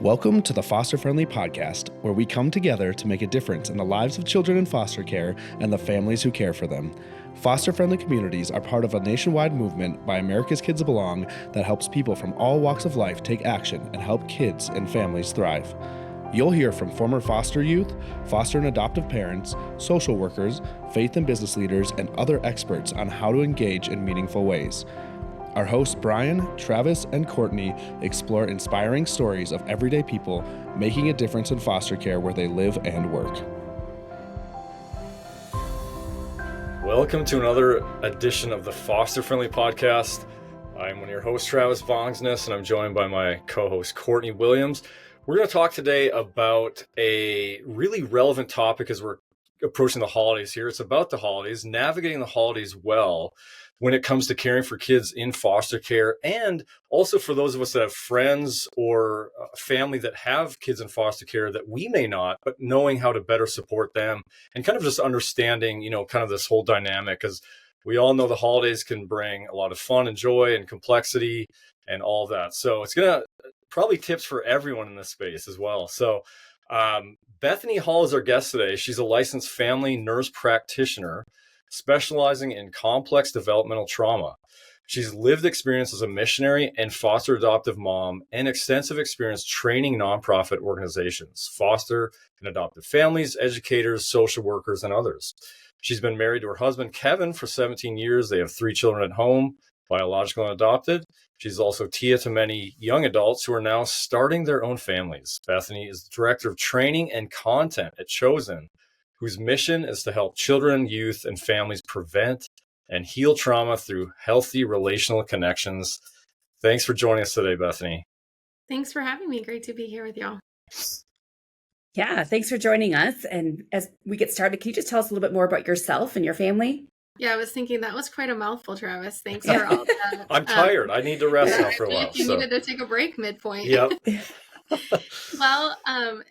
Welcome to the Foster Friendly Podcast, where we come together to make a difference in the lives of children in foster care and the families who care for them. Foster Friendly communities are part of a nationwide movement by America's Kids Belong that helps people from all walks of life take action and help kids and families thrive. You'll hear from former foster youth, foster and adoptive parents, social workers, faith and business leaders, and other experts on how to engage in meaningful ways. Our hosts Brian, Travis, and Courtney explore inspiring stories of everyday people making a difference in foster care where they live and work. Welcome to another edition of the Foster Friendly Podcast. I'm one of your hosts, Travis Vongsness, and I'm joined by my co-host, Courtney Williams. We're going to talk today about a really relevant topic as we're approaching the holidays here. It's about the holidays, navigating the holidays well when it comes to caring for kids in foster care, and also for those of us that have friends or family that have kids in foster care that we may not, but knowing how to better support them and kind of just understanding, kind of this whole dynamic, because we all know the holidays can bring a lot of fun and joy and complexity and all that. So it's going to probably tips for everyone in this space as well. So Bethany Hall is our guest today. She's a licensed family nurse practitioner specializing in complex developmental trauma. She's lived experience as a missionary and foster adoptive mom and extensive experience training nonprofit organizations, foster and adoptive families, educators, social workers, and others. She's been married to her husband, Kevin, for 17 years. They have 3 children at home, biological and adopted. She's also tia to many young adults who are now starting their own families. Bethany is the director of training and content at Chosen, whose mission is to help children, youth, and families prevent and heal trauma through healthy relational connections. Thanks for joining us today, Bethany. Thanks for having me. Great to be here with y'all. Yeah, thanks for joining us. And as we get started, can you just tell us a little bit more about yourself and your family? Yeah, I was thinking that was quite a mouthful, Travis. Thanks for all that. I'm tired. I need to rest now for a while. You needed to take a break midpoint. Yep. Well,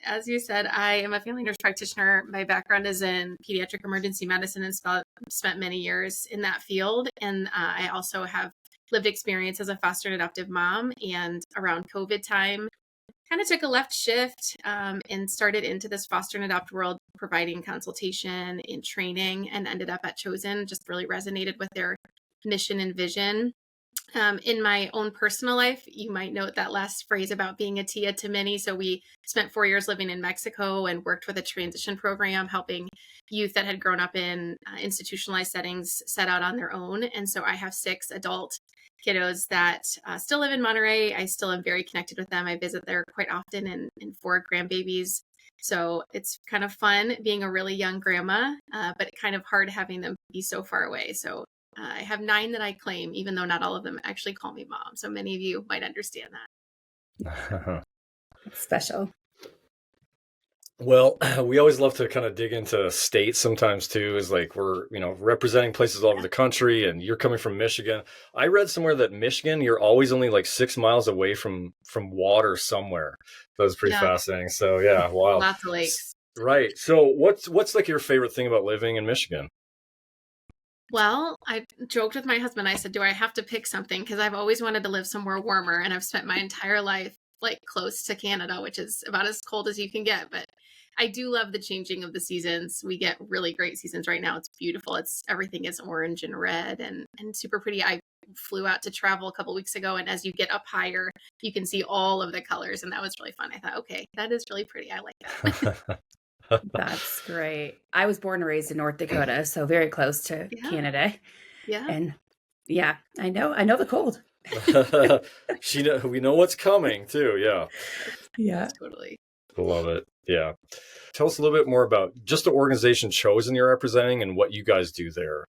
as you said, I am a family nurse practitioner. My background is in pediatric emergency medicine and spent many years in that field. And I also have lived experience as a foster and adoptive mom. And around COVID time, kind of took a left shift and started into this foster and adopt world, providing consultation and training, and ended up at Chosen. Just really resonated with their mission and vision. In my own personal life, you might note that last phrase about being a tia to many. So we spent 4 years living in Mexico and worked with a transition program, helping youth that had grown up in institutionalized settings set out on their own. And so I have 6 adult kiddos that still live in Monterey. I still am very connected with them. I visit there quite often, and 4 grandbabies. So it's kind of fun being a really young grandma, but kind of hard having them be so far away. So I have 9 that I claim, even though not all of them actually call me mom. So many of you might understand that. Special. Well, we always love to kind of dig into states sometimes too, is like we're, representing places all over the country, and you're coming from Michigan. I read somewhere that Michigan, you're always only like 6 miles away from water somewhere. That was pretty fascinating. So yeah, wow. Lots of lakes. Right. So what's like your favorite thing about living in Michigan? Well, I joked with my husband. I said, do I have to pick something? Because I've always wanted to live somewhere warmer, and I've spent my entire life like close to Canada, which is about as cold as you can get. But I do love the changing of the seasons. We get really great seasons right now. It's beautiful. Everything is orange and red and super pretty. I flew out to travel a couple weeks ago, and as you get up higher, you can see all of the colors, and that was really fun. I thought, okay, that is really pretty. I like that. That's great. I was born and raised in North Dakota, so very close to Canada. Yeah. And yeah, I know the cold. We know what's coming too. Yeah. Yeah. Totally. Love it. Yeah. Tell us a little bit more about just the organization Chosen you're representing and what you guys do there.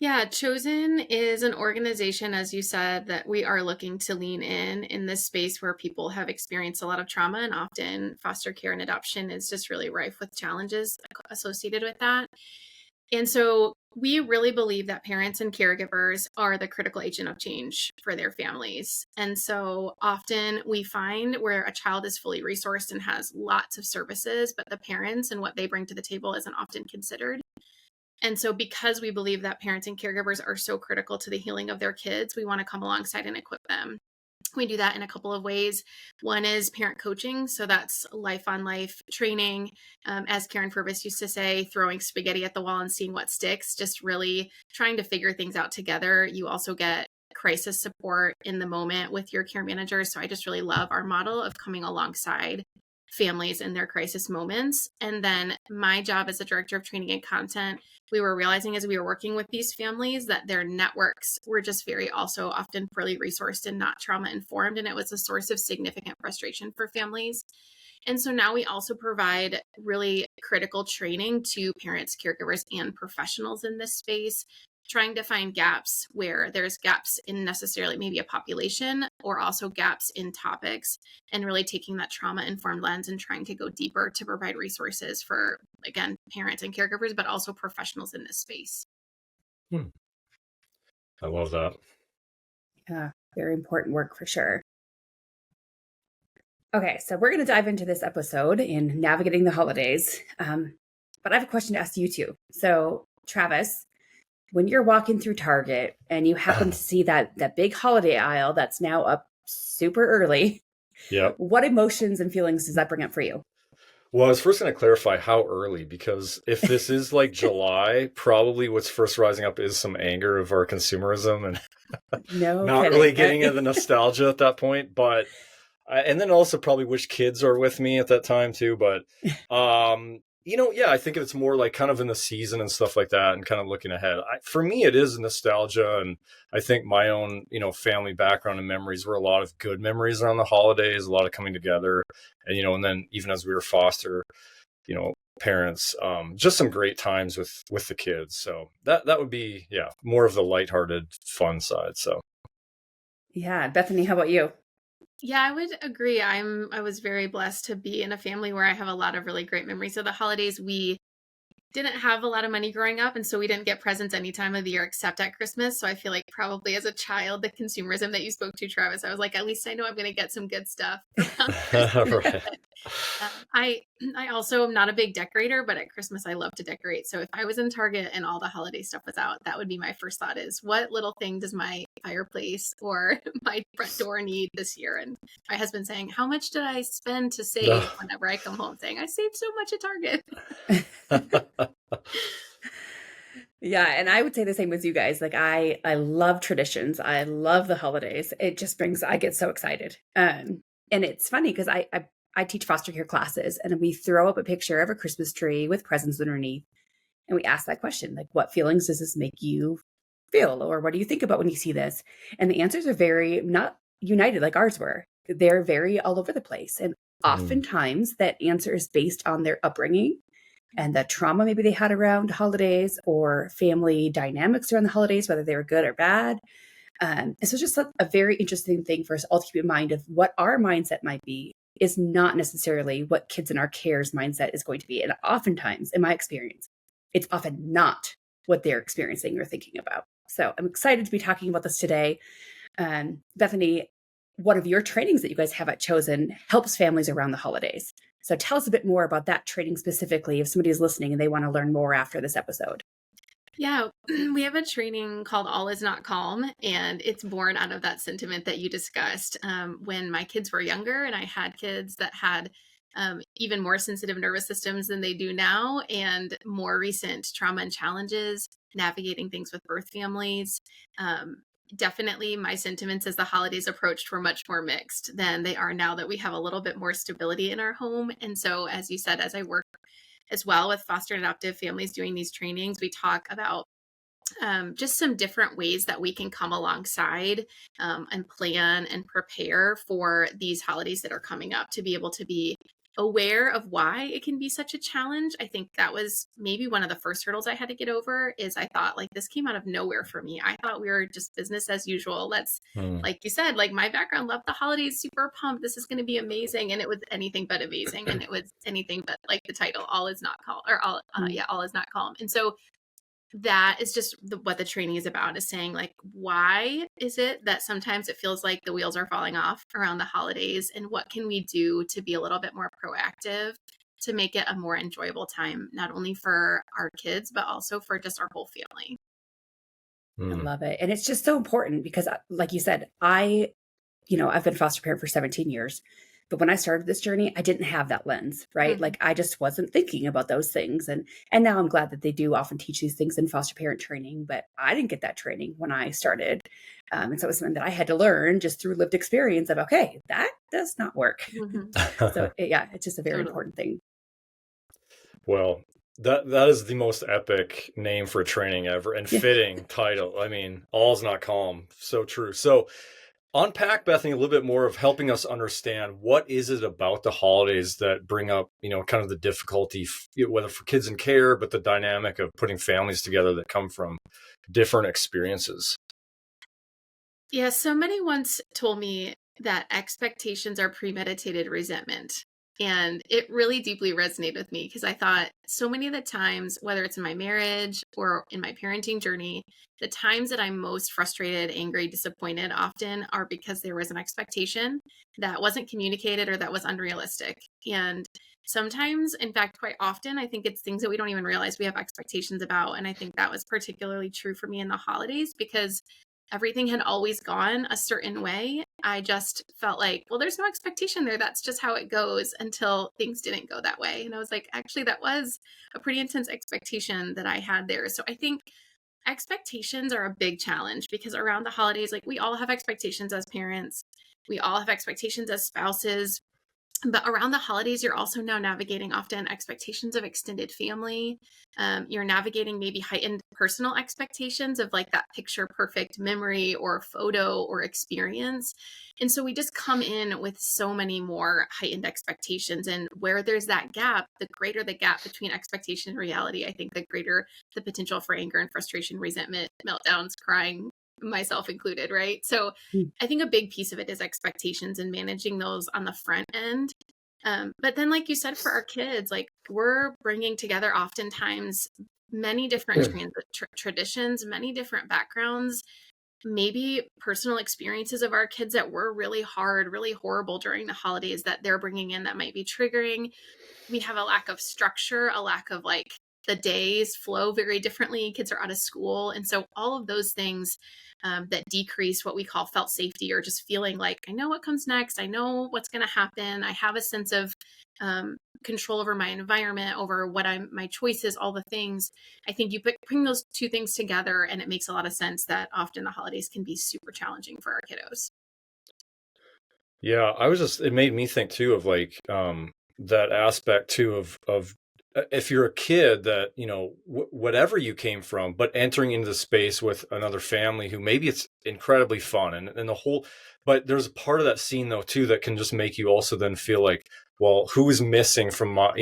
Yeah, Chosen is an organization, as you said, that we are looking to lean in this space where people have experienced a lot of trauma, and often foster care and adoption is just really rife with challenges associated with that. And so we really believe that parents and caregivers are the critical agent of change for their families. And so often we find where a child is fully resourced and has lots of services, but the parents and what they bring to the table isn't often considered. And so because we believe that parents and caregivers are so critical to the healing of their kids, we want to come alongside and equip them. We do that in a couple of ways. One is parent coaching. So that's life on life training. As Karen Purvis used to say, throwing spaghetti at the wall and seeing what sticks, just really trying to figure things out together. You also get crisis support in the moment with your care manager. So I just really love our model of coming alongside families in their crisis moments. And then my job as a director of training and content, we were realizing as we were working with these families that their networks were just very also often poorly resourced and not trauma informed. And it was a source of significant frustration for families. And so now we also provide really critical training to parents, caregivers, and professionals in this space, trying to find gaps where there's gaps in necessarily maybe a population or also gaps in topics, and really taking that trauma informed lens and trying to go deeper to provide resources for, again, parents and caregivers, but also professionals in this space. I love that. Yeah, very important work for sure. Okay, so we're going to dive into this episode in navigating the holidays. But I have a question to ask you too. So, Travis, when you're walking through Target and you happen to see that big holiday aisle that's now up super early, what emotions and feelings does that bring up for you? Well, I was first going to clarify how early, because if this is like July, probably what's first rising up is some anger of our consumerism and not really getting into the nostalgia at that point. But and then also probably which kids are with me at that time too. But I think it's more like kind of in the season and stuff like that, and kind of looking ahead. For me, it is nostalgia, and I think my own, family background and memories were a lot of good memories around the holidays, a lot of coming together, and and then even as we were foster, parents, just some great times with the kids. So that would be more of the lighthearted, fun side. So yeah, Bethany, how about you? Yeah, I would agree. I was very blessed to be in a family where I have a lot of really great memories of the holidays. We didn't have a lot of money growing up, and so we didn't get presents any time of the year except at Christmas. So I feel like probably as a child, the consumerism that you spoke to, Travis, I was like, at least I know I'm going to get some good stuff. Right. I also am not a big decorator, but at Christmas I love to decorate. So if I was in Target and all the holiday stuff was out, that would be my first thought: is what little thing does my fireplace or my front door need this year? And my husband saying, how much did I spend to save? Whenever I come home saying, I saved so much at Target. Yeah, and I would say the same as you guys. Like I love traditions. I love the holidays. It just I get so excited. And it's funny because I teach foster care classes, and we throw up a picture of a Christmas tree with presents underneath. And we ask that question, like, what feelings does this make you feel? Or what do you think about when you see this? And the answers are very not united like ours were. They're very all over the place. And oftentimes that answer is based on their upbringing and the trauma maybe they had around holidays or family dynamics around the holidays, whether they were good or bad. And so just a very interesting thing for us all to keep in mind of what our mindset might be is not necessarily what kids in our care's mindset is going to be. And oftentimes, in my experience, it's often not what they're experiencing or thinking about. So I'm excited to be talking about this today. Bethany, one of your trainings that you guys have at Chosen helps families around the holidays. So tell us a bit more about that training specifically if somebody is listening and they want to learn more after this episode. Yeah, we have a training called All Is Not Calm, and it's born out of that sentiment that you discussed. When my kids were younger and I had kids that had even more sensitive nervous systems than they do now, and more recent trauma and challenges, navigating things with birth families. Definitely my sentiments as the holidays approached were much more mixed than they are now that we have a little bit more stability in our home. And so, as you said, as I work as well with foster and adoptive families doing these trainings, we talk about just some different ways that we can come alongside and plan and prepare for these holidays that are coming up, to be able to be aware of why it can be such a challenge. I think that was maybe one of the first hurdles I had to get over. Is I thought, like, this came out of nowhere for me. I thought we were just business as usual. Let's, like you said, like my background, love the holidays, super pumped. This is going to be amazing. And it was anything but amazing. And it was anything but like the title, All Is Not Calm, or All Is Not Calm. And so that is just what the training is about, is saying, like, why is it that sometimes it feels like the wheels are falling off around the holidays, and what can we do to be a little bit more proactive to make it a more enjoyable time, not only for our kids, but also for just our whole family. I love it. And it's just so important because, like you said, I I've been foster parent for 17 years. But when I started this journey, I didn't have that lens, right? Mm-hmm. Like I just wasn't thinking about those things. And now I'm glad that they do often teach these things in foster parent training, but I didn't get that training when I started. And so it was something that I had to learn just through lived experience of, okay, that does not work. Mm-hmm. So it's just a very Totally. important thing. Well, that is the most epic name for training ever, and fitting title. I mean, all's not calm. So true. So unpack, Bethany, a little bit more of helping us understand what is it about the holidays that bring up, kind of the difficulty, whether for kids in care, but the dynamic of putting families together that come from different experiences. Yeah, somebody once told me that expectations are premeditated resentment. And it really deeply resonated with me because I thought so many of the times, whether it's in my marriage or in my parenting journey, the times that I'm most frustrated, angry, disappointed often are because there was an expectation that wasn't communicated or that was unrealistic. And sometimes, in fact, quite often, I think it's things that we don't even realize we have expectations about. And I think that was particularly true for me in the holidays because everything had always gone a certain way. I just felt like, well, there's no expectation there. That's just how it goes until things didn't go that way. And I was like, actually, that was a pretty intense expectation that I had there. So I think expectations are a big challenge because around the holidays, like we all have expectations as parents, we all have expectations as spouses. But around the holidays, you're also now navigating often expectations of extended family. You're navigating maybe heightened personal expectations of like that picture perfect memory or photo or experience. And so we just come in with so many more heightened expectations. And where there's that gap, the greater the gap between expectation and reality, I think the greater the potential for anger and frustration, resentment, meltdowns, crying, myself included, right? So I think a big piece of it is expectations and managing those on the front end. But then, like you said, for our kids, like we're bringing together oftentimes many different traditions, many different backgrounds, maybe personal experiences of our kids that were really hard, really horrible during the holidays that they're bringing in that might be triggering. We have a lack of structure, a lack of like the days flow very differently. Kids are out of school. And so all of those things that decrease what we call felt safety or just feeling like, I know what comes next. I know what's going to happen. I have a sense of control over my environment, over my choices, all the things. I think you bring those two things together and it makes a lot of sense that often the holidays can be super challenging for our kiddos. Yeah, it made me think too of like that aspect too of if you're a kid that, whatever you came from, but entering into the space with another family who maybe it's incredibly fun and but there's a part of that scene though too that can just make you also then feel like, well, who's missing from my,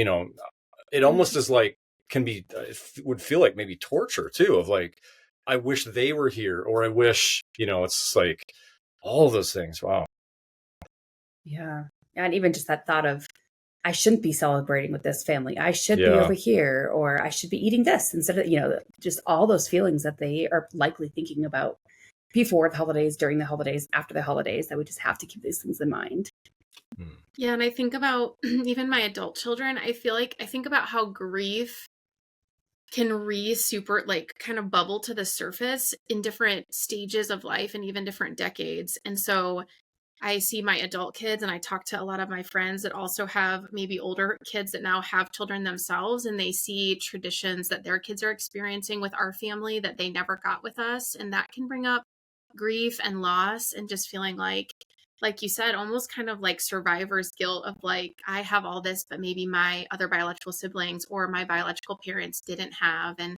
it almost is like it would feel like maybe torture too of like, I wish they were here or I wish, it's like all of those things. Wow. Yeah. And even just that thought of, I shouldn't be celebrating with this family. I should be over here, or I should be eating this instead of, just all those feelings that they are likely thinking about before the holidays, during the holidays, after the holidays, that we just have to keep these things in mind. Yeah. And I think about even my adult children, I think about how grief can kind of bubble to the surface in different stages of life and even different decades. And so I see my adult kids and I talk to a lot of my friends that also have maybe older kids that now have children themselves, and they see traditions that their kids are experiencing with our family that they never got with us. And that can bring up grief and loss and just feeling like you said, almost kind of like survivor's guilt of like, I have all this, but maybe my other biological siblings or my biological parents didn't have. And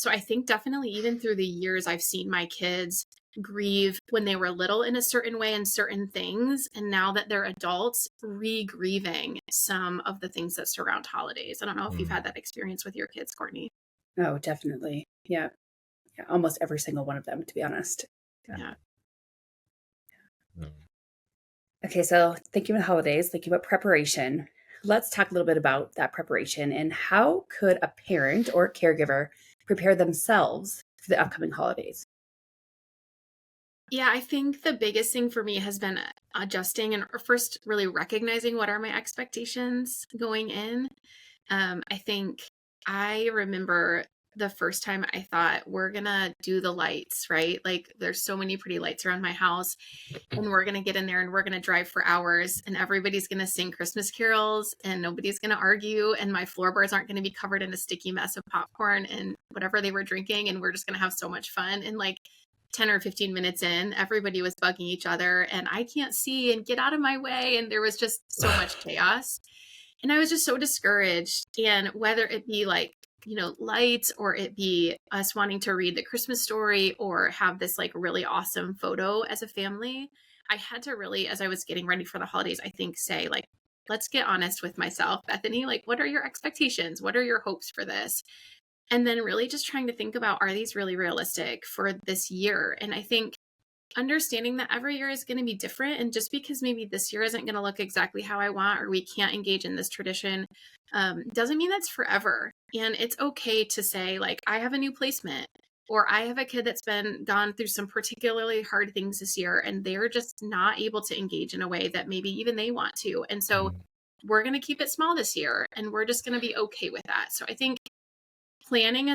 so I think definitely even through the years, I've seen my kids grieve when they were little in a certain way and certain things. And now that they're adults, re-grieving some of the things that surround holidays. I don't know if you've had that experience with your kids, Courtney. Oh, definitely. Yeah. Almost every single one of them, to be honest. Yeah. Okay. So thinking about holidays, thinking about preparation, let's talk a little bit about that preparation and how could a parent or caregiver prepare themselves for the upcoming holidays? Yeah, I think the biggest thing for me has been adjusting and first really recognizing what are my expectations going in. I think I remember the first time I thought, we're going to do the lights, right? Like there's so many pretty lights around my house, and we're going to get in there and we're going to drive for hours, and everybody's going to sing Christmas carols and nobody's going to argue. And my floorboards aren't going to be covered in a sticky mess of popcorn and whatever they were drinking. And we're just going to have so much fun. And like 10 or 15 minutes in, everybody was bugging each other and I can't see and get out of my way. And there was just so much chaos. And I was just so discouraged. And whether it be like, lights, or it be us wanting to read the Christmas story or have this like really awesome photo as a family, I had to really, as I was getting ready for the holidays, I think say like, let's get honest with myself, Bethany, like, what are your expectations? What are your hopes for this? And then really just trying to think about, are these really realistic for this year? And I think understanding that every year is going to be different. And just because maybe this year isn't going to look exactly how I want, or we can't engage in this tradition, doesn't mean that's forever. And it's okay to say, like, I have a new placement, or I have a kid that's gone through some particularly hard things this year, and they're just not able to engage in a way that maybe even they want to. And so we're going to keep it small this year, and we're just going to be okay with that. So I think planning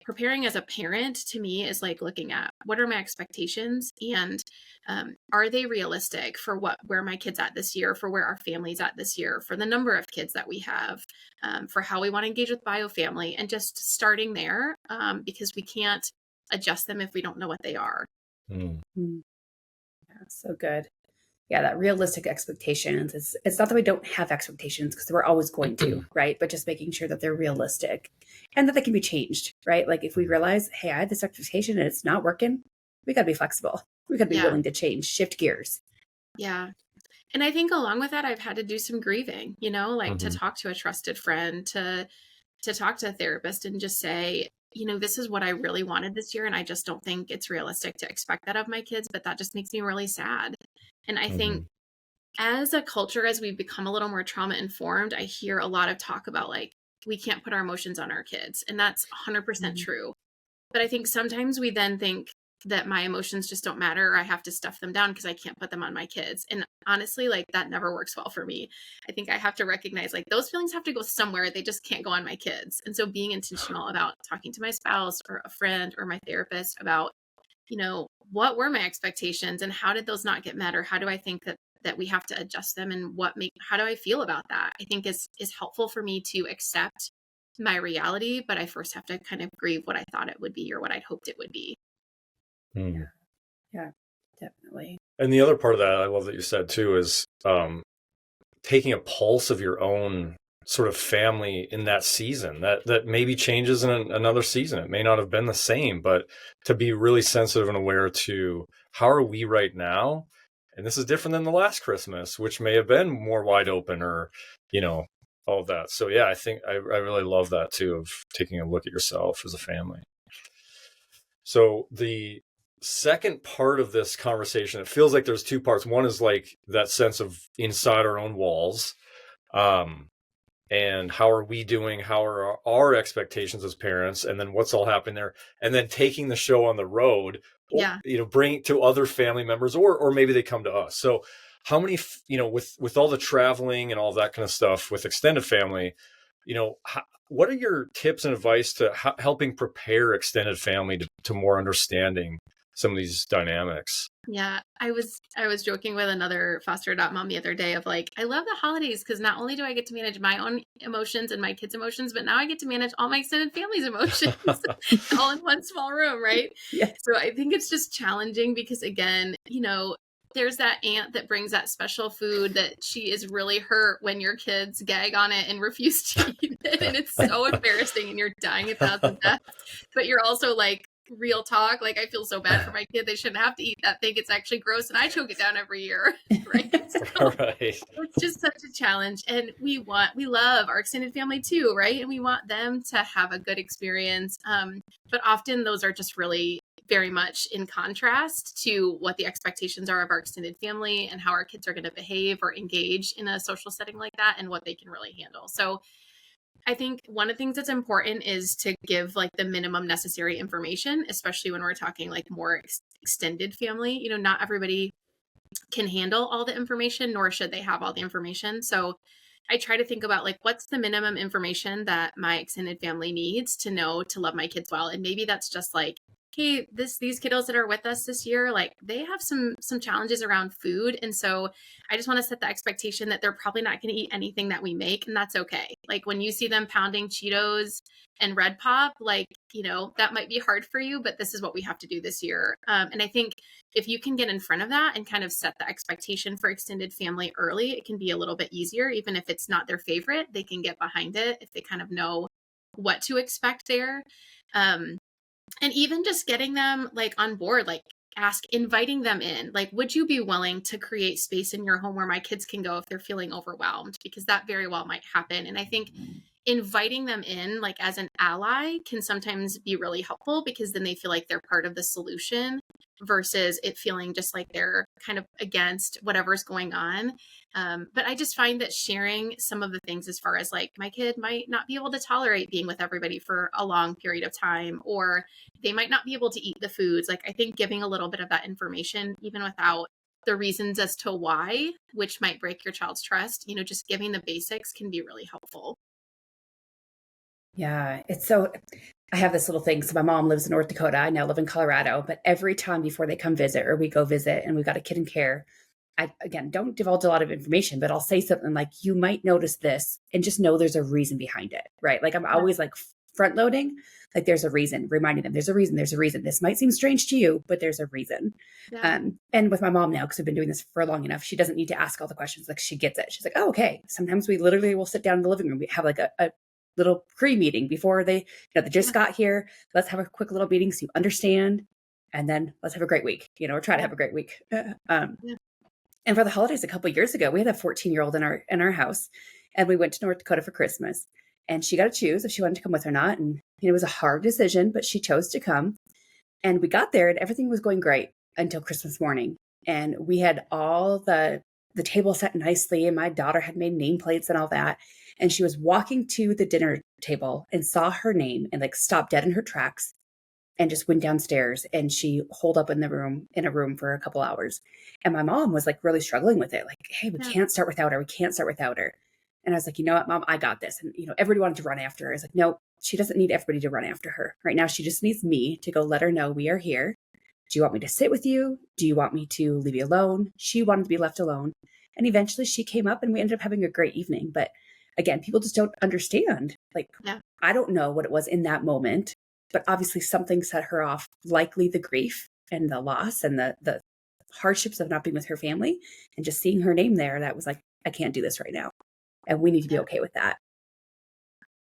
preparing as a parent to me is like looking at, what are my expectations, and are they realistic for where my kid's at this year, for where our family's at this year, for the number of kids that we have, for how we want to engage with biofamily, and just starting there, because we can't adjust them if we don't know what they are. Yeah, so good. Yeah, that realistic expectations. It's not that we don't have expectations, because we're always going to, right? But just making sure that they're realistic and that they can be changed, right? Like if we realize, hey, I had this expectation and it's not working, we got to be flexible. We got to be willing to change, shift gears. Yeah. And I think along with that, I've had to do some grieving, to talk to a trusted friend, to talk to a therapist and just say, this is what I really wanted this year. And I just don't think it's realistic to expect that of my kids, but that just makes me really sad. And I think as a culture, as we become a little more trauma informed, I hear a lot of talk about like, we can't put our emotions on our kids. And that's 100% true. But I think sometimes we then think that my emotions just don't matter, or I have to stuff them down because I can't put them on my kids. And honestly, like that never works well for me. I think I have to recognize like those feelings have to go somewhere. They just can't go on my kids. And so being intentional about talking to my spouse or a friend or my therapist about, what were my expectations and how did those not get met? Or how do I think that we have to adjust them, and how do I feel about that? I think is helpful for me to accept my reality, but I first have to kind of grieve what I thought it would be or what I'd hoped it would be. Yeah, definitely. And the other part of that I love that you said too is taking a pulse of your own sort of family in that season that maybe changes in another season. It may not have been the same, but to be really sensitive and aware to how are we right now? And this is different than the last Christmas, which may have been more wide open, or, all of that. So yeah, I think I really love that too, of taking a look at yourself as a family. So the second part of this conversation, it feels like there's two parts. One is like that sense of inside our own walls, and how are we doing? How are our expectations as parents? And then what's all happening there? And then taking the show on the road, bring it to other family members, or maybe they come to us. So how many, with all the traveling and all that kind of stuff with extended family, what are your tips and advice to helping prepare extended family to more understanding some of these dynamics? Yeah, I was joking with another foster adopt mom the other day of like, I love the holidays because not only do I get to manage my own emotions and my kids' emotions, but now I get to manage all my extended family's emotions all in one small room, right? Yeah. So I think it's just challenging because again, there's that aunt that brings that special food that she is really hurt when your kids gag on it and refuse to eat it. And it's so embarrassing and you're dying a thousand deaths. But you're also like, real talk, like I feel so bad for my kid. They shouldn't have to eat that thing. It's actually gross and I choke it down every year. Right? So it's just such a challenge. And we love our extended family too, right? And we want them to have a good experience. But often those are just really very much in contrast to what the expectations are of our extended family and how our kids are going to behave or engage in a social setting like that and what they can really handle. So I think one of the things that's important is to give like the minimum necessary information, especially when we're talking like more extended family. Not everybody can handle all the information, nor should they have all the information. So I try to think about like, what's the minimum information that my extended family needs to know to love my kids well. And maybe that's just like, okay, these kiddos that are with us this year, like they have some challenges around food. And so I just want to set the expectation that they're probably not going to eat anything that we make, and that's okay. Like when you see them pounding Cheetos and Red Pop, like, that might be hard for you, but this is what we have to do this year. And I think if you can get in front of that and kind of set the expectation for extended family early, it can be a little bit easier. Even if it's not their favorite, they can get behind it if they kind of know what to expect there. And even just getting them like on board, like inviting them in, like, would you be willing to create space in your home where my kids can go if they're feeling overwhelmed? Because that very well might happen. And I think inviting them in, like as an ally, can sometimes be really helpful, because then they feel like they're part of the solution versus it feeling just like they're kind of against whatever's going on. But I just find that sharing some of the things, as far as like, my kid might not be able to tolerate being with everybody for a long period of time, or they might not be able to eat the foods. Like, I think giving a little bit of that information, even without the reasons as to why, which might break your child's trust, just giving the basics can be really helpful. Yeah, I have this little thing. So my mom lives in North Dakota. I now live in Colorado, but every time before they come visit or we go visit and we've got a kid in care, I, again, don't divulge a lot of information, but I'll say something like, you might notice this, and just know there's a reason behind it, right? Like I'm always like front loading, like there's a reason, reminding them there's a reason. This might seem strange to you, but there's a reason. Yeah. And with my mom now, because I've been doing this for long enough, she doesn't need to ask all the questions. Like she gets it. She's like, oh, okay. Sometimes we literally will sit down in the living room. We have like a little pre-meeting before they just got here. Let's have a quick little meeting so you understand, and then let's have a great week, or try to have a great week. And for the holidays a couple of years ago, we had a 14-year-old in our house, and we went to North Dakota for Christmas, and she got to choose if she wanted to come with or not. And it was a hard decision, but she chose to come. And we got there and everything was going great until Christmas morning. And we had all the table set nicely, and my daughter had made nameplates and all that. And she was walking to the dinner table and saw her name and like stopped dead in her tracks and just went downstairs, and she holed up in a room for a couple hours. And my mom was like really struggling with it. Like, hey, we can't start without her. We can't start without her. And I was like, you know what, Mom, I got this. And, everybody wanted to run after her. I was like, no, she doesn't need everybody to run after her right now. She just needs me to go let her know we are here. Do you want me to sit with you? Do you want me to leave you alone? She wanted to be left alone. And eventually she came up and we ended up having a great evening. But again, people just don't understand. Like, I don't know what it was in that moment, but obviously something set her off, likely the grief and the loss and the hardships of not being with her family, and just seeing her name there. That was like, I can't do this right now. And we need to be okay with that.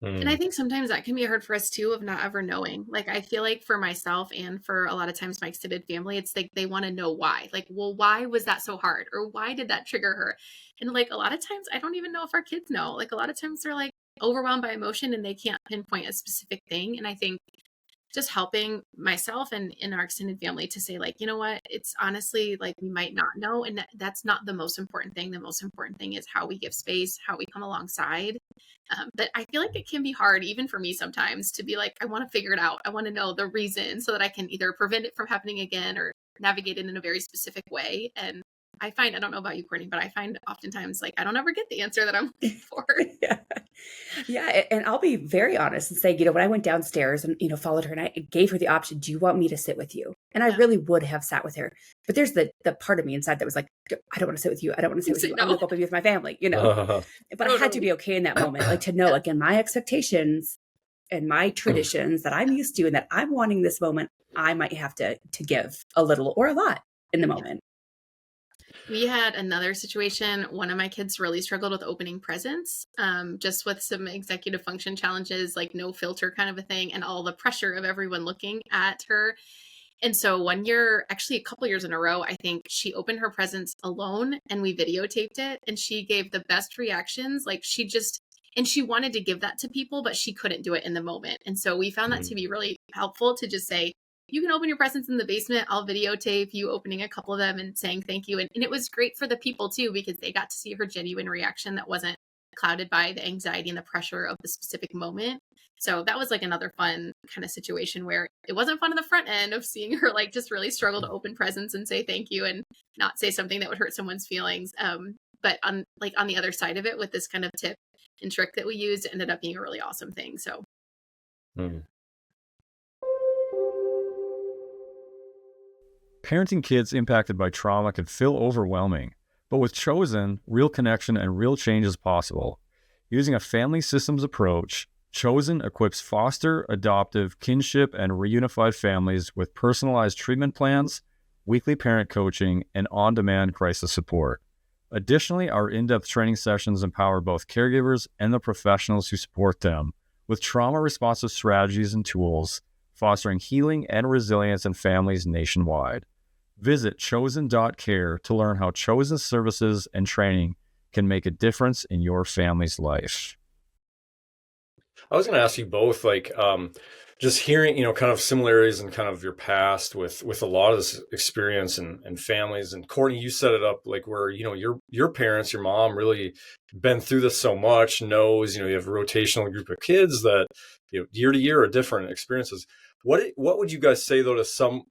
And I think sometimes that can be hard for us too, of not ever knowing. Like, I feel like for myself and for a lot of times my extended family, it's like they want to know why. Like, well, why was that so hard? Or why did that trigger her? And like a lot of times I don't even know if our kids know. Like a lot of times they're like overwhelmed by emotion and they can't pinpoint a specific thing. And I think just helping myself and in our extended family to say, like, you know what, it's honestly like we might not know. And that's not the most important thing. The most important thing is how we give space, how we come alongside. But I feel like it can be hard, even for me sometimes, to be like, I want to figure it out. I want to know the reason so that I can either prevent it from happening again or navigate it in a very specific way. And I don't know about you, Courtney, but I find oftentimes like I don't ever get the answer that I'm looking for. Yeah. And I'll be very honest and say, when I went downstairs and, followed her and I gave her the option, do you want me to sit with you? And I really would have sat with her. But there's the part of me inside that was like, I don't want to sit with you. I don't want to sit with you. I'm going to go be with my family, But I had to be okay in that moment, like to know, again, my expectations and my traditions that I'm used to and that I'm wanting this moment, I might have to give a little or a lot in the moment. We had another situation. One of my kids really struggled with opening presents, just with some executive function challenges, like no filter kind of a thing, and all the pressure of everyone looking at her. And so one year, actually a couple years in a row, I think she opened her presents alone and we videotaped it, and she gave the best reactions. Like she wanted to give that to people, but she couldn't do it in the moment. And so we found that to be really helpful to just say, you can open your presents in the basement. I'll videotape you opening a couple of them and saying thank you. And it was great for the people too, because they got to see her genuine reaction that wasn't clouded by the anxiety and the pressure of the specific moment. So that was like another fun kind of situation where it wasn't fun on the front end of seeing her like just really struggle to open presents and say thank you and not say something that would hurt someone's feelings. But on the other side of it, with this kind of tip and trick that we used, it ended up being a really awesome thing. So. Parenting kids impacted by trauma can feel overwhelming, but with Chosen, real connection and real change is possible. Using a family systems approach, Chosen equips foster, adoptive, kinship, and reunified families with personalized treatment plans, weekly parent coaching, and on-demand crisis support. Additionally, our in-depth training sessions empower both caregivers and the professionals who support them with trauma-responsive strategies and tools, fostering healing and resilience in families nationwide. Visit chosen.care to learn how Chosen services and training can make a difference in your family's life. I was going to ask you both, just hearing, kind of similarities and kind of your past with a lot of this experience and families. And Courtney, you set it up like where, your parents, your mom really been through this so much, knows, you have a rotational group of kids that, year to year are different experiences. What would you guys say though to some,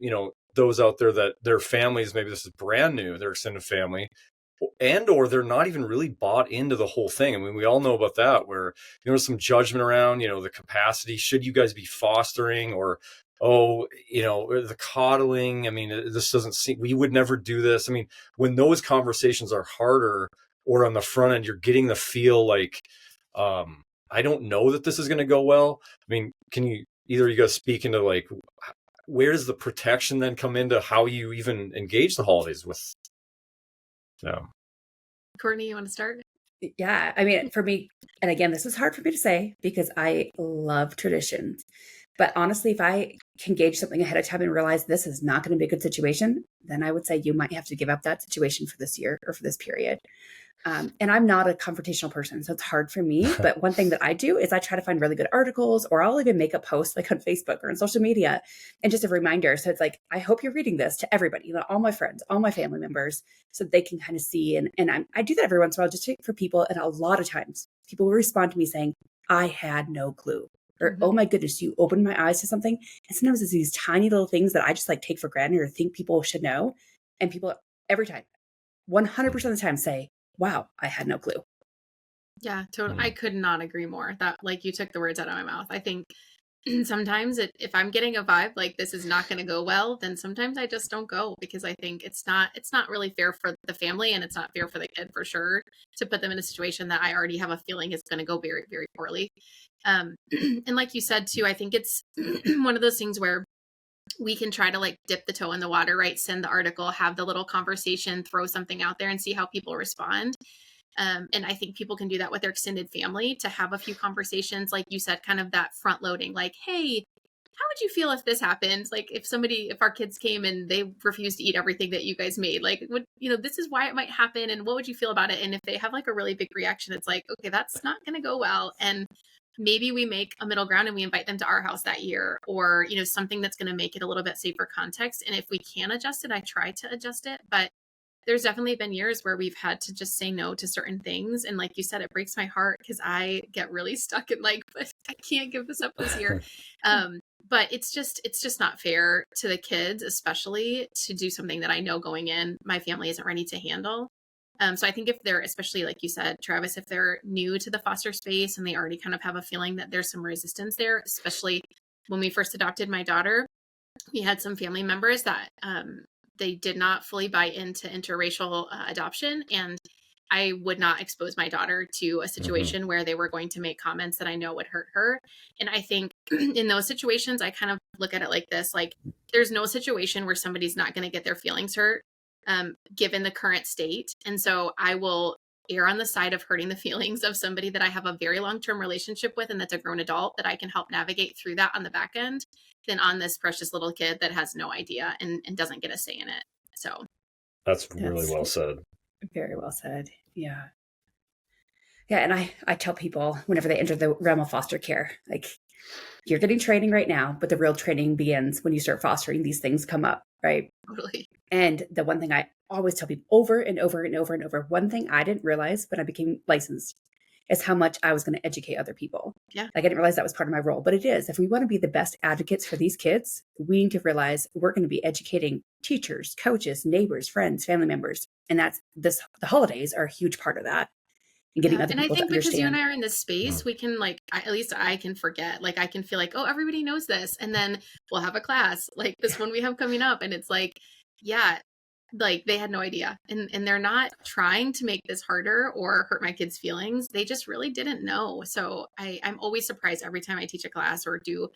those out there that their families, maybe this is brand new, their extended family, and or they're not even really bought into the whole thing. I mean, we all know about that, where there's some judgment around, the capacity. Should you guys be fostering, or the coddling? I mean, this doesn't seem, we would never do this. I mean, when those conversations are harder, or on the front end, you're getting the feel like, I don't know that this is going to go well. I mean, can you either of you guys speak into like, where does the protection then come into how you even engage the holidays with? No. Courtney, you want to start? Yeah. I mean, for me, and again, this is hard for me to say because I love traditions. But honestly, if I can gauge something ahead of time and realize this is not going to be a good situation, then I would say you might have to give up that situation for this year or for this period. And I'm not a confrontational person, so it's hard for me. But one thing that I do is I try to find really good articles, or I'll even make a post like on Facebook or on social media, and just a reminder. So it's like, I hope you're reading this to everybody, all my friends, all my family members, so they can kind of see. And I do that every once in a while, just for people. And a lot of times people will respond to me saying, I had no clue. Or, oh my goodness, you opened my eyes to something. And sometimes it's these tiny little things that I just like take for granted or think people should know. And people every time, 100% of the time say, wow, I had no clue. Yeah, totally. I could not agree more. That, like, you took the words out of my mouth. I think sometimes if I'm getting a vibe like this is not going to go well, then sometimes I just don't go, because I think it's not really fair for the family, and it's not fair for the kid for sure to put them in a situation that I already have a feeling is going to go very, very poorly. And like you said too, I think it's one of those things where we can try to like dip the toe in the water, right? Send the article, have the little conversation, throw something out there and see how people respond. And I think people can do that with their extended family, to have a few conversations, like you said, kind of that front loading, like, hey, how would you feel if this happened? Like if our kids came and they refused to eat everything that you guys made, like, this is why it might happen. And what would you feel about it? And if they have like a really big reaction, it's like, okay, that's not going to go well. And maybe we make a middle ground and we invite them to our house that year, or, something that's going to make it a little bit safer context. And if we can adjust it, I try to adjust it. But there's definitely been years where we've had to just say no to certain things. And like you said, it breaks my heart because I get really stuck in like, but I can't give this up this year. But it's just not fair to the kids, especially to do something that I know going in, my family isn't ready to handle. So I think if they're, especially like you said, Travis, if they're new to the foster space and they already kind of have a feeling that there's some resistance there, especially when we first adopted my daughter, we had some family members that they did not fully buy into interracial adoption. And I would not expose my daughter to a situation where they were going to make comments that I know would hurt her. And I think in those situations, I kind of look at it like this, like there's no situation where somebody's not going to get their feelings hurt, given the current state. And so I will err on the side of hurting the feelings of somebody that I have a very long-term relationship with, and that's a grown adult that I can help navigate through that on the back end, than on this precious little kid that has no idea and doesn't get a say in it. So that's really well said. Very well said. Yeah. Yeah. And I tell people whenever they enter the realm of foster care, like, you're getting training right now, but the real training begins when you start fostering. These things come up, right? Totally. And the one thing I always tell people over and over and over and over, one thing I didn't realize when I became licensed is how much I was going to educate other people. Yeah. Like I didn't realize that was part of my role, but it is. If we want to be the best advocates for these kids, we need to realize we're going to be educating teachers, coaches, neighbors, friends, family members. And the holidays are a huge part of that. And getting other and I people think to because you understand. and I are in this space, we can at least I can forget, like I can feel like, oh, everybody knows this. And then we'll have a class like this one we have coming up. And it's like, yeah, like they had no idea. And they're not trying to make this harder or hurt my kids' feelings. They just really didn't know. So I'm always surprised every time I teach a class or do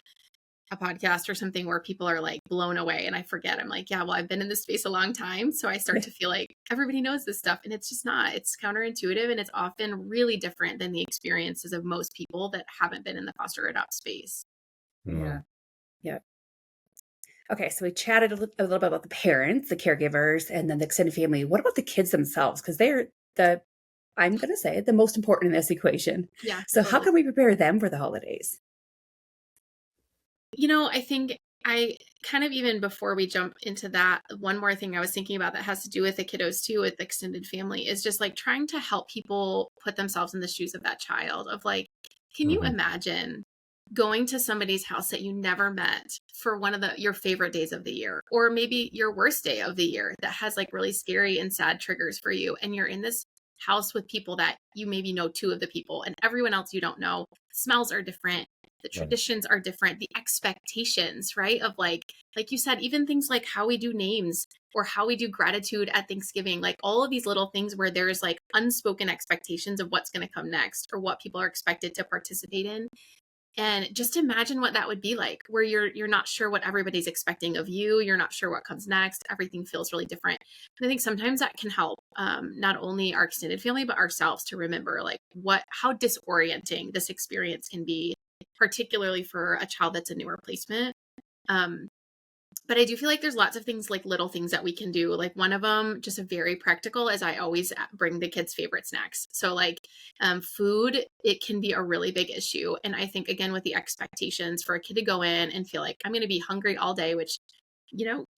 a podcast or something where people are like blown away and I forget. I'm like, yeah, well, I've been in this space a long time. So I start to feel like everybody knows this stuff. And it's just not. It's counterintuitive and it's often really different than the experiences of most people that haven't been in the foster adopt space. Yeah. Yeah. Okay, so we chatted a little bit about the parents, the caregivers, and then the extended family. What about the kids themselves? Because they're I'm going to say, the most important in this equation. Yeah. So how can we prepare them for the holidays? I think I kind of, even before we jump into that, one more thing I was thinking about that has to do with the kiddos too, with extended family, is just like trying to help people put themselves in the shoes of that child of like, can you imagine going to somebody's house that you never met for one of your favorite days of the year, or maybe your worst day of the year that has like really scary and sad triggers for you. And you're in this house with people that you maybe know two of the people and everyone else you don't know. Smells are different. The traditions are different. The expectations, right? Of like you said, even things like how we do names or how we do gratitude at Thanksgiving, like all of these little things where there's like unspoken expectations of what's going to come next or what people are expected to participate in. And just imagine what that would be like, where you're not sure what everybody's expecting of you. You're not sure what comes next. Everything feels really different. And I think sometimes that can help not only our extended family, but ourselves to remember like how disorienting this experience can be, particularly for a child that's a newer placement. But I do feel like there's lots of things, like little things that we can do. Like one of them, just a very practical, is I always bring the kids' favorite snacks. So like food, it can be a really big issue. And I think, again, with the expectations for a kid to go in and feel like I'm going to be hungry all day, which,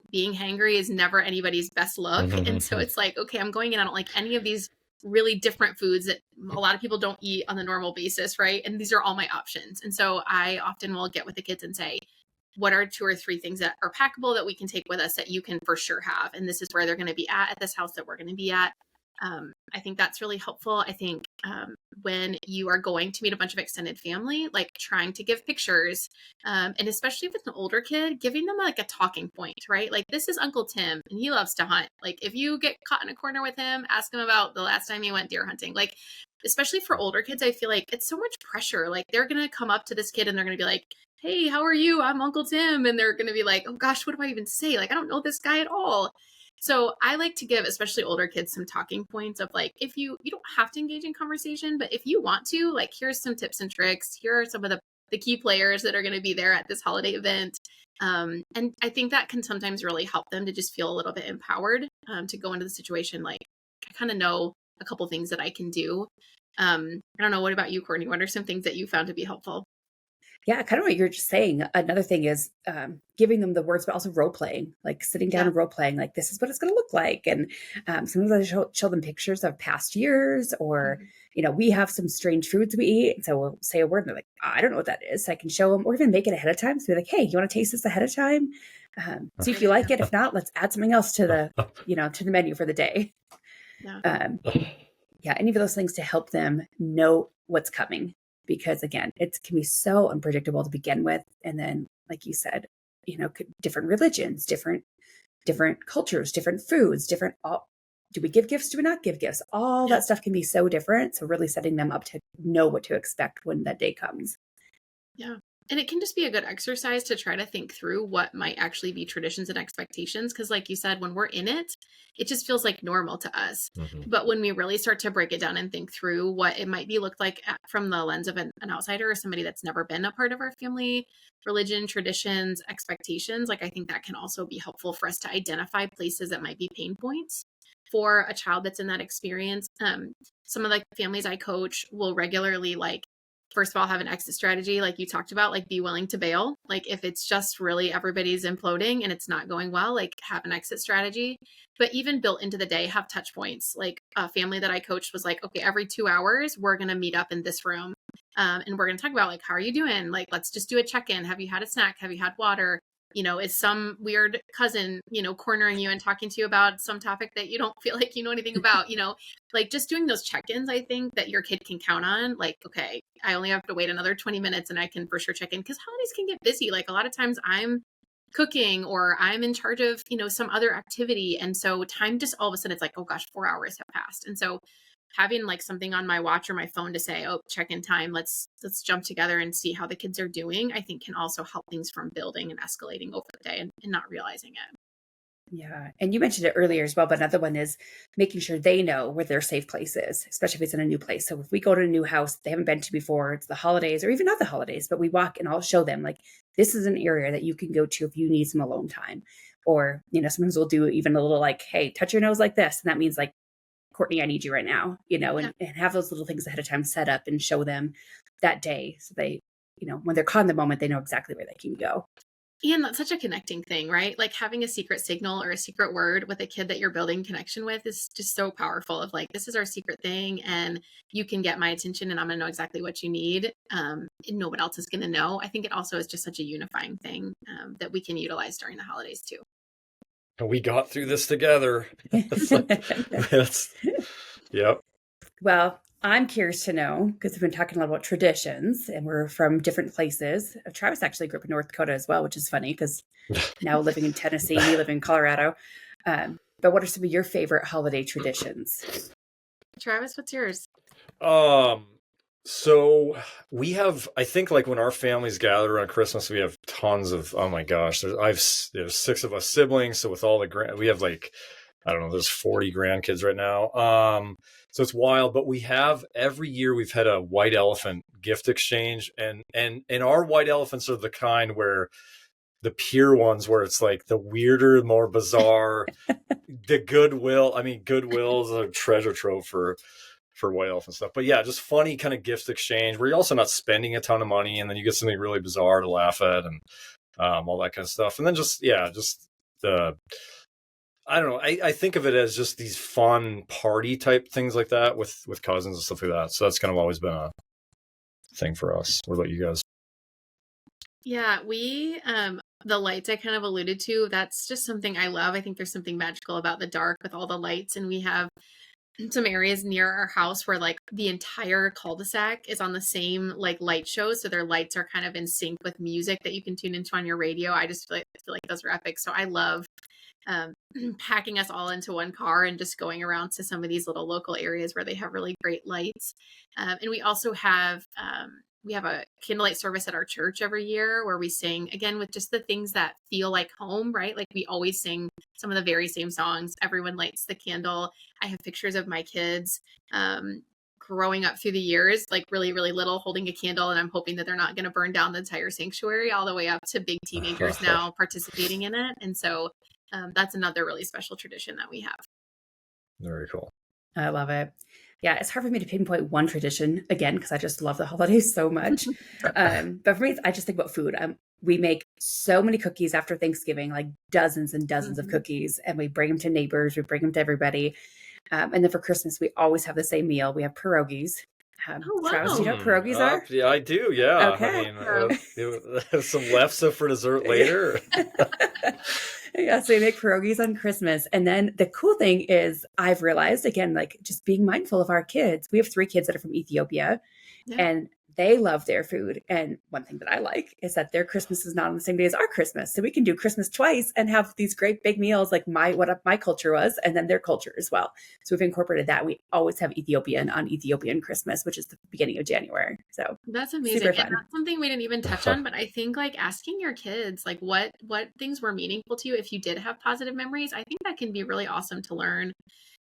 being hangry is never anybody's best look. And so it's like, okay, I'm going in, I don't like any of these really different foods that a lot of people don't eat on the normal basis, right? And these are all my options. And so I often will get with the kids and say, what are 2 or 3 things that are packable that we can take with us that you can for sure have? And this is where they're going to be at this house that we're going to be at. I think that's really helpful. I think when you are going to meet a bunch of extended family, like trying to give pictures, and especially if it's an older kid, giving them like a talking point, right? Like, this is Uncle Tim and he loves to hunt. Like, if you get caught in a corner with him, ask him about the last time he went deer hunting. Like, especially for older kids, I feel like it's so much pressure. Like, they're going to come up to this kid and they're going to be like, hey, how are you? I'm Uncle Tim. And they're going to be like, oh gosh, what do I even say? Like, I don't know this guy at all. So I like to give, especially older kids, some talking points of like, if you don't have to engage in conversation, but if you want to, like, here's some tips and tricks. Here are some of the key players that are going to be there at this holiday event. And I think that can sometimes really help them to just feel a little bit empowered to go into the situation. Like, I kind of know a couple things that I can do. I don't know. What about you, Courtney? What are some things that you found to be helpful? Yeah, kind of what you're just saying. Another thing is giving them the words, but also role playing, like sitting down and role playing, like, this is what it's going to look like. And sometimes I show them pictures of past years, or, we have some strange foods we eat. And so we'll say a word and they're like, I don't know what that is. So I can show them, or even make it ahead of time. So they're like, hey, you want to taste this ahead of time? See if you like it. If not, let's add something else to the menu for the day. Any of those things to help them know what's coming. Because again, it can be so unpredictable to begin with. And then, like you said, different religions, different cultures, different foods, do we give gifts? Do we not give gifts? All that stuff can be so different. So really setting them up to know what to expect when that day comes. Yeah. And it can just be a good exercise to try to think through what might actually be traditions and expectations. Because like you said, when we're in it, it just feels like normal to us. But when we really start to break it down and think through what it might be looked like from the lens of an outsider or somebody that's never been a part of our family, religion, traditions, expectations, like, I think that can also be helpful for us to identify places that might be pain points for a child that's in that experience. Some of the families I coach will regularly first of all, have an exit strategy, like you talked about, like be willing to bail. Like if it's just really everybody's imploding and it's not going well, like have an exit strategy. But even built into the day, have touch points. Like a family that I coached was like, okay, every 2 hours, we're going to meet up in this room. And we're going to talk about like, how are you doing? Like, let's just do a check-in. Have you had a snack? Have you had water? Is some weird cousin, cornering you and talking to you about some topic that you don't feel like you know anything about, like just doing those check-ins, I think that your kid can count on. Like, okay, I only have to wait another 20 minutes and I can for sure check in, because holidays can get busy. Like a lot of times I'm cooking or I'm in charge of, some other activity. And so time just all of a sudden it's like, oh gosh, 4 hours have passed. And so having like something on my watch or my phone to say, oh, check-in time, let's jump together and see how the kids are doing, I think can also help things from building and escalating over the day and not realizing it. Yeah. And you mentioned it earlier as well, but another one is making sure they know where their safe place is, especially if it's in a new place. So if we go to a new house they haven't been to before, it's the holidays or even not the holidays, but we walk and I'll show them like, this is an area that you can go to if you need some alone time. Or, sometimes we'll do even a little like, hey, touch your nose like this. And that means like, Courtney, I need you right now, and have those little things ahead of time set up and show them that day. So they, when they're caught in the moment, they know exactly where they can go. And that's such a connecting thing, right? Like having a secret signal or a secret word with a kid that you're building connection with is just so powerful, of like, this is our secret thing and you can get my attention and I'm going to know exactly what you need. And no one else is going to know. I think it also is just such a unifying thing that we can utilize during the holidays too. And we got through this together. Yep. Well, I'm curious to know, because we've been talking a lot about traditions and we're from different places. Travis actually grew up in North Dakota as well, which is funny because now living in Tennessee, we live in Colorado. But what are some of your favorite holiday traditions? Travis, what's yours? So we have, I think like when our families gather around Christmas, we have tons of, oh my gosh, there's 6 of us siblings. So with all the we have like, I don't know, there's 40 grandkids right now. So it's wild, but we have every year we've had a white elephant gift exchange, and our white elephants are the kind where the pure ones where it's like the weirder, more bizarre, the Goodwill. I mean, Goodwill is a treasure trove for white elephant stuff. But yeah, just funny kind of gift exchange where you're also not spending a ton of money, and then you get something really bizarre to laugh at and all that kind of stuff. And then just the, I don't know. I think of it as just these fun party type things like that with cousins and stuff like that. So that's kind of always been a thing for us. What about you guys? Yeah, we, the lights I kind of alluded to, that's just something I love. I think there's something magical about the dark with all the lights. And we have some areas near our house where like the entire cul-de-sac is on the same like light shows. So their lights are kind of in sync with music that you can tune into on your radio. I just feel like those are epic. So I love packing us all into one car and just going around to some of these little local areas where they have really great lights. And we also have a candlelight service at our church every year where we sing again with just the things that feel like home, right? Like we always sing some of the very same songs. Everyone lights the candle. I have pictures of my kids growing up through the years, like really, really little, holding a candle. And I'm hoping that they're not going to burn down the entire sanctuary, all the way up to big teenagers now participating in it. And so that's another really special tradition that we have. Very cool. I love it. Yeah, it's hard for me to pinpoint one tradition again, because I just love the holidays so much. But for me, I just think about food. We make so many cookies after Thanksgiving, like dozens and dozens of cookies, and we bring them to neighbors, we bring them to everybody. And then for Christmas, we always have the same meal. We have pierogies. Wow. Travis, do you know what pierogies are? Yeah, I do. Yeah. Okay. I mean, some left for dessert later. Yeah, so we make pierogies on Christmas. And then the cool thing is I've realized, again, like just being mindful of our kids. We have 3 kids that are from Ethiopia, and they love their food. And one thing that I like is that their Christmas is not on the same day as our Christmas. So we can do Christmas twice and have these great big meals like what my culture was, and then their culture as well. So we've incorporated that. We always have Ethiopian on Ethiopian Christmas, which is the beginning of January. So that's amazing. And that's something we didn't even touch on, but I think like asking your kids, like what things were meaningful to you if you did have positive memories, I think that can be really awesome to learn.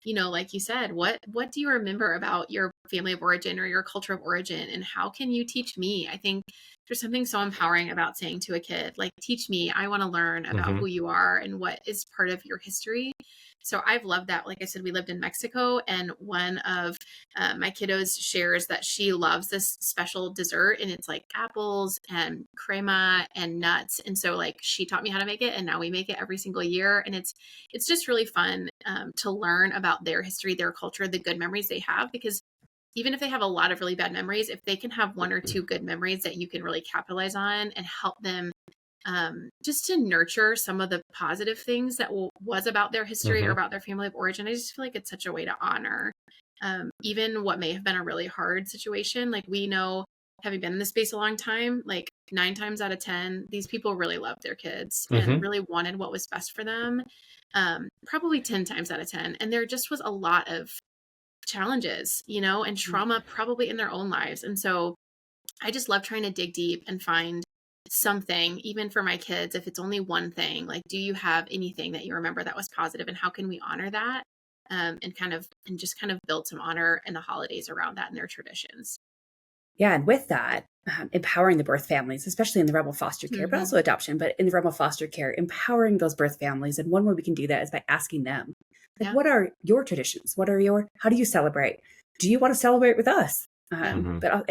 Like you said, what do you remember about your family of origin or your culture of origin, and how can you teach me? I think there's something so empowering about saying to a kid, like, teach me, I want to learn about who you are and what is part of your history. So I've loved that. Like I said, we lived in Mexico, and one of my kiddos shares that she loves this special dessert, and it's like apples and crema and nuts. And so like she taught me how to make it, and now we make it every single year. And it's just really fun to learn about their history, their culture, the good memories they have, because even if they have a lot of really bad memories, if they can have one or two good memories that you can really capitalize on and help them just to nurture some of the positive things that was about their history or about their family of origin, I just feel like it's such a way to honor even what may have been a really hard situation. Like we know, having been in this space a long time, like 9 times out of 10, these people really loved their kids and really wanted what was best for them. Probably 10 times out of 10. And there just was a lot of challenges, and trauma probably in their own lives. And so I just love trying to dig deep and find something, even for my kids, if it's only one thing, like, do you have anything that you remember that was positive, and how can we honor that? And just kind of build some honor in the holidays around that and their traditions. Yeah. And with that, empowering the birth families, especially in the Rebel foster care, but also adoption, but in the Rebel foster care, empowering those birth families. And one way we can do that is by asking them, like, what are your traditions? How do you celebrate? Do you want to celebrate with us? But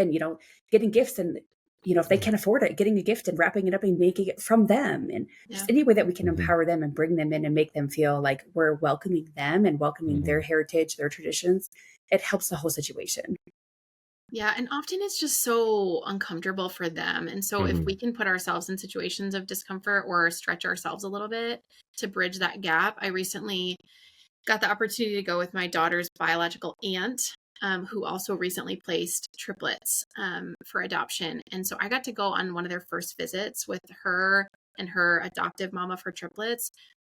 getting gifts, and, if they can afford it, getting a gift and wrapping it up and making it from them, and just any way that we can empower them and bring them in and make them feel like we're welcoming them and welcoming their heritage, their traditions. It helps the whole situation. Yeah. And often it's just so uncomfortable for them. And so if we can put ourselves in situations of discomfort or stretch ourselves a little bit to bridge that gap. I recently got the opportunity to go with my daughter's biological aunt, who also recently placed triplets for adoption. And so I got to go on one of their first visits with her and her adoptive mama for triplets,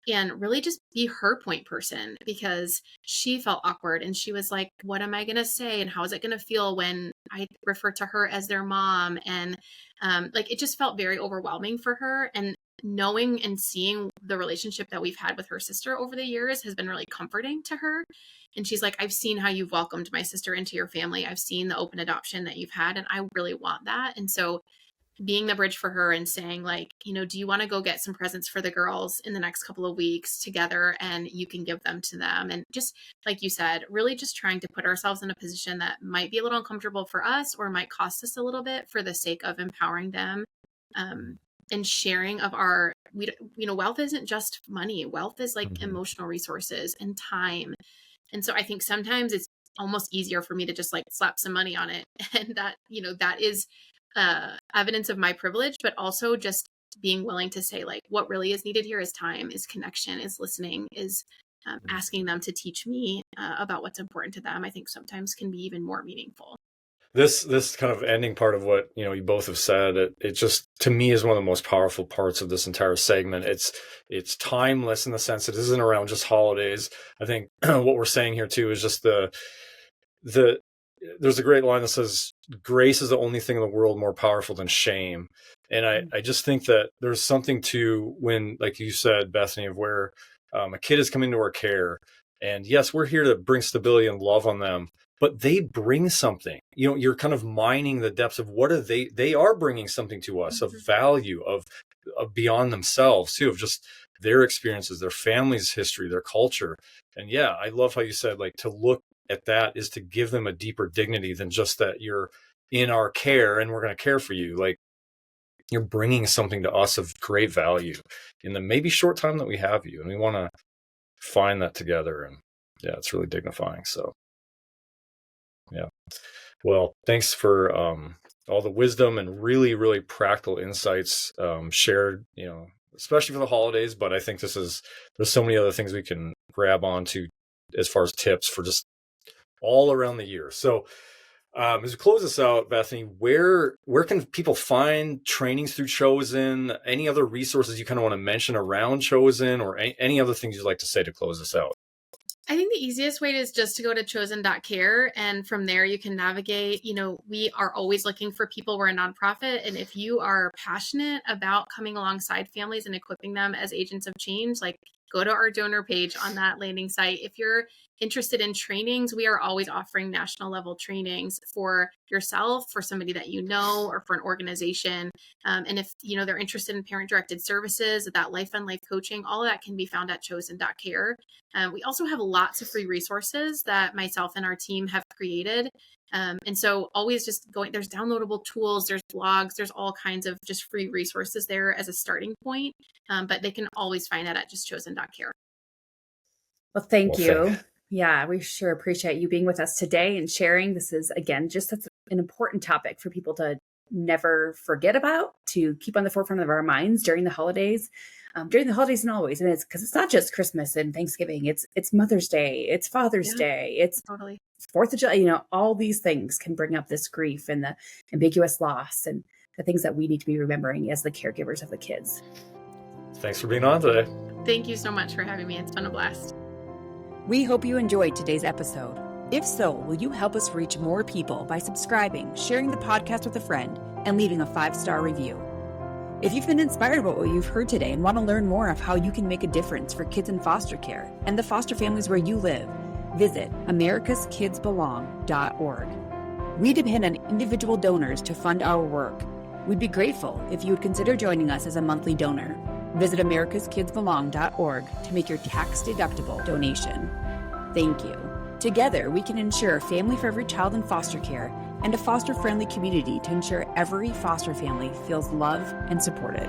and really just be her point person, because she felt awkward and she was like, what am I going to say? And how is it going to feel when I refer to her as their mom? And like, it just felt very overwhelming for her. And knowing and seeing the relationship that we've had with her sister over the years has been really comforting to her. And she's like, I've seen how you've welcomed my sister into your family. I've seen the open adoption that you've had, and I really want that. And so being the bridge for her and saying, like, do you want to go get some presents for the girls in the next couple of weeks together, and you can give them to them? And just like you said, really just trying to put ourselves in a position that might be a little uncomfortable for us or might cost us a little bit for the sake of empowering them. And sharing of wealth isn't just money. Wealth is like emotional resources and time. And so I think sometimes it's almost easier for me to just like slap some money on it. And that, that is evidence of my privilege, but also just being willing to say, like, what really is needed here is time, is connection, is listening, is asking them to teach me about what's important to them. I think sometimes can be even more meaningful. This kind of ending part of what you both have said, it just, to me, is one of the most powerful parts of this entire segment. It's timeless in the sense that it isn't around just holidays. I think what we're saying here too is just there's a great line that says, grace is the only thing in the world more powerful than shame. And I just think that there's something to when, like you said, Bethany, of where a kid is coming to our care, and yes, we're here to bring stability and love on them, but they bring something. You're kind of mining the depths of what are they are bringing something to us of value, of beyond themselves too, of just their experiences, their family's history, their culture. And yeah, I love how you said, like, to look at that is to give them a deeper dignity than just that you're in our care and we're going to care for you. Like, you're bringing something to us of great value in the maybe short time that we have you, and we want to find that together. And yeah, it's really dignifying. So yeah, well, thanks for all the wisdom and really, really practical insights shared, especially for the holidays. But I think there's so many other things we can grab onto as far as tips for just all around the year. So as we close this out, Bethany, where can people find trainings through Chosen? Any other resources you kind of want to mention around Chosen, or any other things you'd like to say to close this out? I think the easiest way is just to go to chosen.care, and from there you can navigate. We are always looking for people. We're a nonprofit, and if you are passionate about coming alongside families and equipping them as agents of change, like, go to our donor page on that landing site. If you're interested in trainings, we are always offering national level trainings for yourself, for somebody that you know, or for an organization. And if they're interested in parent directed services, that life and life coaching, all of that can be found at chosen.care. We also have lots of free resources that myself and our team have created. And so always just there's downloadable tools, there's blogs, there's all kinds of just free resources there as a starting point. But they can always find that at just chosen.care. Well, thank you. Yeah, we sure appreciate you being with us today and sharing. This is, again, just such an important topic for people to never forget about, to keep on the forefront of our minds during the holidays. During the holidays and always. And it's because it's not just Christmas and Thanksgiving. It's Mother's Day. It's Father's Day. It's totally 4th of July. All these things can bring up this grief and the ambiguous loss and the things that we need to be remembering as the caregivers of the kids. Thanks for being on today. Thank you so much for having me. It's been a blast. We hope you enjoyed today's episode. If so, will you help us reach more people by subscribing, sharing the podcast with a friend, and leaving a 5-star review? If you've been inspired by what you've heard today and want to learn more of how you can make a difference for kids in foster care and the foster families where you live, visit americaskidsbelong.org. We depend on individual donors to fund our work. We'd be grateful if you would consider joining us as a monthly donor. Visit americaskidsbelong.org to make your tax-deductible donation. Thank you. Together, we can ensure a family for every child in foster care and a foster-friendly community to ensure every foster family feels loved and supported.